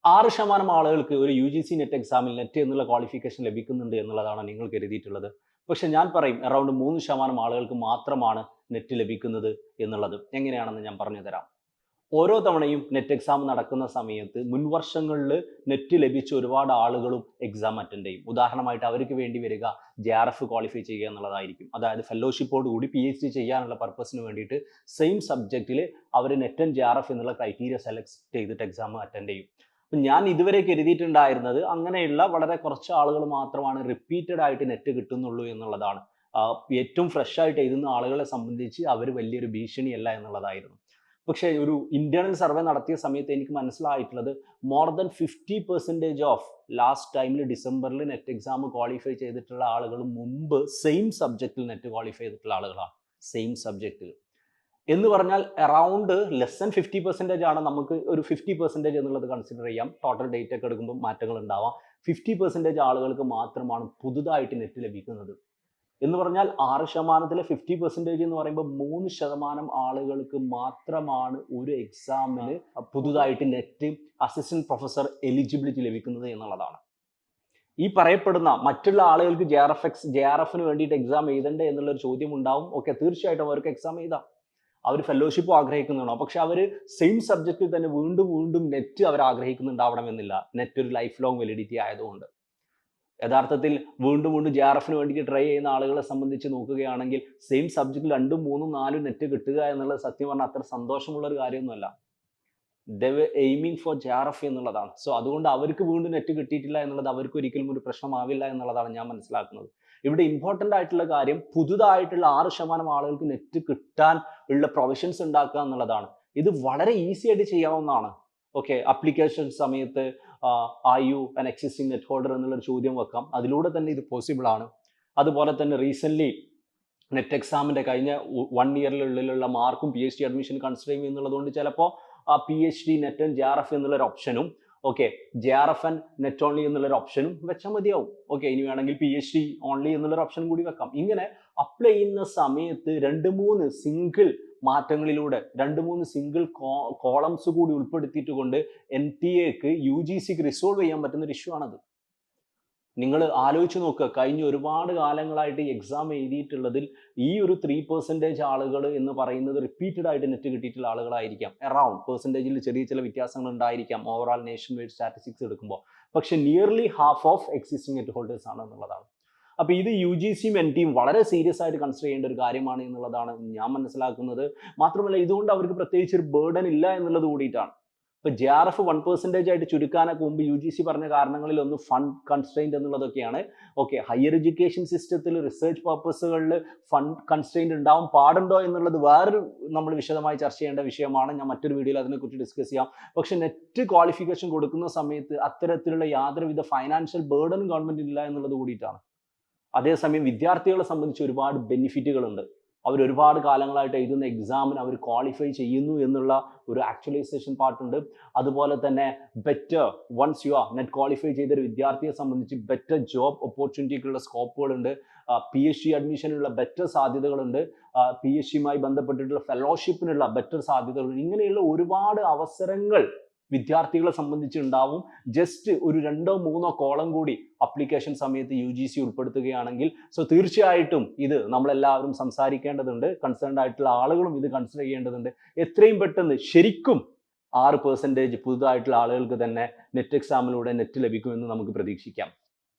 6% ആളുകൾക്ക് ഒരു UGC net എക്സാമിൽ നെറ്റ് എന്നുള്ള ക്വാളിഫിക്കേഷൻ ലഭിക്കുന്നുണ്ട് എന്നുള്ളതാണ് നിങ്ങൾ കരുതിയിട്ടുള്ളത്. പക്ഷെ ഞാൻ പറയും അറൗണ്ട് 3% ആളുകൾക്ക് മാത്രമാണ് നെറ്റ് ലഭിക്കുന്നത് എന്നുള്ളത്. എങ്ങനെയാണെന്ന് ഞാൻ പറഞ്ഞുതരാം. ഓരോ തവണയും നെറ്റ് എക്സാം നടക്കുന്ന സമയത്ത് മുൻവർഷങ്ങളിൽ നെറ്റ് ലഭിച്ച ഒരുപാട് ആളുകളും എക്സാം അറ്റൻഡ് ചെയ്യും. ഉദാഹരണമായിട്ട് അവർക്ക് വേണ്ടി വരിക ജെആർഎഫ് ക്വാളിഫൈ ചെയ്യുക എന്നുള്ളതായിരിക്കും. അതായത് ഫെലോഷിപ്പോട് കൂടി PhD ചെയ്യാനുള്ള പർപ്പസിന് വേണ്ടിയിട്ട് സെയിം സബ്ജക്റ്റിൽ അവർ നെറ്റ് ആൻഡ് ജെആർഎഫ് എന്നുള്ള ക്രൈറ്റീരിയ സെലക്ട് ചെയ്തിട്ട് എക്സാം അറ്റൻഡ് ചെയ്യും. അപ്പം ഞാൻ ഇതുവരെ കരുതിയിട്ടുണ്ടായിരുന്നത് അങ്ങനെയുള്ള വളരെ കുറച്ച് ആളുകൾ മാത്രമാണ് റിപ്പീറ്റഡ് ആയിട്ട് നെറ്റ് കിട്ടുന്നുള്ളൂ എന്നുള്ളതാണ്. ഏറ്റവും ഫ്രഷ് ആയിട്ട് എഴുതുന്ന ആളുകളെ സംബന്ധിച്ച് അവർ വലിയൊരു ഭീഷണിയല്ല എന്നുള്ളതായിരുന്നു. പക്ഷേ ഒരു ഇന്റേണൽ സർവേ നടത്തിയ സമയത്ത് എനിക്ക് മനസ്സിലായിട്ടുള്ളത് മോർ ദാൻ 50% ഓഫ് ലാസ്റ്റ് ടൈമിൽ ഡിസംബറിൽ നെറ്റ് എക്സാം ക്വാളിഫൈ ചെയ്തിട്ടുള്ള ആളുകൾ മുമ്പ് സെയിം സബ്ജക്റ്റിൽ നെറ്റ് ക്വാളിഫൈ ചെയ്തിട്ടുള്ള ആളുകളാണ്. സെയിം സബ്ജക്റ്റിൽ എന്ന് പറഞ്ഞാൽ അറൗണ്ട് ലെസ് ദാൻ 50% ആണ്. നമുക്ക് ഒരു 50% എന്നുള്ളത് കൺസിഡർ ചെയ്യാം. ടോട്ടൽ ഡേറ്റ് ഒക്കെ എടുക്കുമ്പോൾ മാറ്റങ്ങൾ ഉണ്ടാവാം. 50% ആളുകൾക്ക് മാത്രമാണ് പുതുതായിട്ട് നെറ്റ് ലഭിക്കുന്നത്. എന്ന് പറഞ്ഞാൽ 6%-ലെ 50% എന്ന് പറയുമ്പോൾ 3% ആളുകൾക്ക് മാത്രമാണ് ഒരു എക്സാമിന് പുതുതായിട്ട് നെറ്റ് അസിസ്റ്റന്റ് പ്രൊഫസർ എലിജിബിലിറ്റി ലഭിക്കുന്നത് എന്നുള്ളതാണ്. ഈ പറയപ്പെടുന്ന മറ്റുള്ള ആളുകൾക്ക് ജെആർഎഫിന് വേണ്ടിയിട്ട് എക്സാം എഴുതണ്ടേ എന്നുള്ളൊരു ചോദ്യം ഉണ്ടാവും. ഓക്കെ, തീർച്ചയായിട്ടും അവർക്ക് എക്സാം എഴുതാം. അവർ ഫെലോഷിപ്പ് ആഗ്രഹിക്കുന്നുണ്ടോ, പക്ഷെ അവർ സെയിം സബ്ജക്റ്റിൽ തന്നെ വീണ്ടും വീണ്ടും നെറ്റ് അവർ ആഗ്രഹിക്കുന്നുണ്ടാവണമെന്നില്ല. നെറ്റ് ഒരു ലൈഫ് ലോങ് വെലിഡിറ്റി ആയതുകൊണ്ട് യഥാർത്ഥത്തിൽ വീണ്ടും വീണ്ടും ജെആർഎഫിന് വേണ്ടിയിട്ട് ട്രൈ ചെയ്യുന്ന ആളുകളെ സംബന്ധിച്ച് നോക്കുകയാണെങ്കിൽ സെയിം സബ്ജക്റ്റിൽ 2, 3, 4 നെറ്റ് കിട്ടുക എന്നുള്ളത് സത്യം പറഞ്ഞാൽ അത്ര സന്തോഷമുള്ള ഒരു കാര്യമൊന്നുമല്ല. എയിമിങ് ഫോർ ജെആർഎഫ് എന്നുള്ളതാണ്. സോ അതുകൊണ്ട് അവർക്ക് വീണ്ടും നെറ്റ് കിട്ടിയിട്ടില്ല എന്നുള്ളത് അവർക്ക് ഒരിക്കലും ഒരു പ്രശ്നമാവില്ല എന്നുള്ളതാണ് ഞാൻ മനസ്സിലാക്കുന്നത്. ഇവിടെ ഇമ്പോർട്ടൻ്റ് ആയിട്ടുള്ള കാര്യം പുതുതായിട്ടുള്ള 6% ആളുകൾക്ക് നെറ്റ് കിട്ടാൻ ഉള്ള പ്രൊവിഷൻസ് ഉണ്ടാക്കുക എന്നുള്ളതാണ്. ഇത് വളരെ ഈസി ആയിട്ട് ചെയ്യാവുന്നതാണ്. ഓക്കെ, അപ്ലിക്കേഷൻ സമയത്ത് are you an existing net holder എന്നുള്ളൊരു ചോദ്യം വെക്കാം. അതിലൂടെ തന്നെ ഇത് പോസിബിൾ ആണ്. അതുപോലെ തന്നെ റീസെൻ്റ്ലി നെറ്റ് എക്സാമിൻ്റെ കഴിഞ്ഞ 1 ഇയറിനുള്ളിലുള്ള മാർക്കും PhD അഡ്മിഷൻ കൺസിഡർ ചെയ്യും എന്നുള്ളതുകൊണ്ട് ചിലപ്പോൾ PhD നെറ്റ് ആൻഡ് ജെആർഎഫ് എന്നുള്ളൊരു ഓപ്ഷനും ഓക്കെ ജെആർഎഫ് ആൻഡ് നെറ്റ് ഓൺലി എന്നുള്ളൊരു ഓപ്ഷനും വെച്ചാൽ മതിയാവും. ഓക്കെ, ഇനി വേണമെങ്കിൽ PhD ഓൺലി എന്നുള്ളൊരു ഓപ്ഷൻ കൂടി വെക്കാം. ഇങ്ങനെ അപ്ലൈ ചെയ്യുന്ന സമയത്ത് 2-3 സിംഗിൾ മാറ്റങ്ങളിലൂടെ 2-3 സിംഗിൾ കോളംസ് കൂടി ഉൾപ്പെടുത്തിയിട്ട് കൊണ്ട് NTAക്ക് UGCക്ക് റിസോൾവ് ചെയ്യാൻ പറ്റുന്ന ഒരു ഇഷ്യൂ ആണത്. നിങ്ങൾ ആലോചിച്ച് നോക്കുക, കഴിഞ്ഞ ഒരുപാട് കാലങ്ങളായിട്ട് എക്സാം എഴുതിയിട്ടുള്ളതിൽ ഈ ഒരു 3% ആളുകൾ എന്ന് പറയുന്നത് റിപ്പീറ്റഡ് ആയിട്ട് നെറ്റ് കിട്ടിയിട്ടുള്ള ആളുകളായിരിക്കാം. അറൗണ്ട് പെർസെൻറ്റേജിൽ ചെറിയ ചില വ്യത്യാസങ്ങൾ ഉണ്ടായിരിക്കാം ഓവറോൾ നേഷൻ വൈഡ് സ്റ്റാറ്റിസ്റ്റിക്സ് എടുക്കുമ്പോൾ. പക്ഷെ nearly half of existing net holders ആണ് എന്നുള്ളതാണ്. അപ്പോൾ ഇത് UGCയും NTയും വളരെ സീരിയസ് ആയിട്ട് കൺസിഡർ ചെയ്യേണ്ട ഒരു കാര്യമാണ് എന്നുള്ളതാണ് ഞാൻ മനസ്സിലാക്കുന്നത്. മാത്രമല്ല ഇതുകൊണ്ട് അവർക്ക് പ്രത്യേകിച്ച് ഒരു ബേർഡൻ ഇല്ല എന്നുള്ളത് കൂടിയിട്ടാണ്. ഇപ്പോൾ ജെആർഎഫ് 1% ആയിട്ട് ചുരുക്കാനൊക്കെ മുമ്പ് UGC പറഞ്ഞ കാരണങ്ങളിൽ ഒന്ന് ഫണ്ട് കൺസ്ട്രെയിൻറ്റ് എന്നുള്ളതൊക്കെയാണ്. ഓക്കെ, ഹയർ എഡ്യൂക്കേഷൻ സിസ്റ്റത്തിൽ റിസർച്ച് പർപ്പസുകളിൽ ഫണ്ട് കൺസ്ട്രെയിൻറ്റ് ഉണ്ടാവാൻ പാടുണ്ടോ എന്നുള്ളത് വേറൊരു നമ്മൾ വിശദമായി ചർച്ച ചെയ്യേണ്ട വിഷയമാണ്. ഞാൻ മറ്റൊരു വീഡിയോയിൽ അതിനെക്കുറിച്ച് ഡിസ്കസ് ചെയ്യാം. പക്ഷെ നെറ്റ് ക്വാളിഫിക്കേഷൻ കൊടുക്കുന്ന സമയത്ത് അത്തരത്തിലുള്ള യാതൊരുവിധ ഫൈനാൻഷ്യൽ ബേർഡനും ഗവൺമെൻറ് ഇല്ല എന്നുള്ളത് കൂടിയിട്ടാണ്. അതേസമയം വിദ്യാർത്ഥികളെ സംബന്ധിച്ച് ഒരുപാട് ബെനിഫിറ്റുകളുണ്ട്. അവർ ഒരുപാട് കാലങ്ങളായിട്ട് എഴുതുന്ന എക്സാമിന് അവർ ക്വാളിഫൈ ചെയ്യുന്നു എന്നുള്ള ഒരു ആക്ച്വലൈസേഷൻ പാർട്ടുണ്ട്. അതുപോലെ തന്നെ better ones you are NET qualify ചെയ്തൊരു വിദ്യാർത്ഥിയെ സംബന്ധിച്ച് ബെറ്റർ ജോബ് ഓപ്പർച്യൂണിറ്റിക്കുള്ള സ്കോപ്പുകളുണ്ട്. PhD അഡ്മിഷനുള്ള ബെറ്റർ സാധ്യതകളുണ്ട്. PhDയുമായി ബന്ധപ്പെട്ടിട്ടുള്ള ഫെലോഷിപ്പിനുള്ള ബെറ്റർ സാധ്യതകളുണ്ട്. ഇങ്ങനെയുള്ള ഒരുപാട് അവസരങ്ങൾ വിദ്യാർത്ഥികളെ സംബന്ധിച്ചുണ്ടാവും. ജസ്റ്റ് ഒരു 2-3 കോളം കൂടി അപ്ലിക്കേഷൻ സമയത്ത് UGC ഉൾപ്പെടുത്തുകയാണെങ്കിൽ തീർച്ചയായിട്ടും ഇത് നമ്മളെല്ലാവരും സംസാരിക്കേണ്ടതുണ്ട്. കൺസേൺഡ് ആയിട്ടുള്ള ആളുകളും ഇത് കൺസിഡർ ചെയ്യേണ്ടതുണ്ട്. എത്രയും പെട്ടെന്ന് ശരിക്കും 6% പുതുതായിട്ടുള്ള ആളുകൾക്ക് തന്നെ നെറ്റ് എക്സാമിലൂടെ നെറ്റ് ലഭിക്കുമെന്ന് നമുക്ക് പ്രതീക്ഷിക്കാം.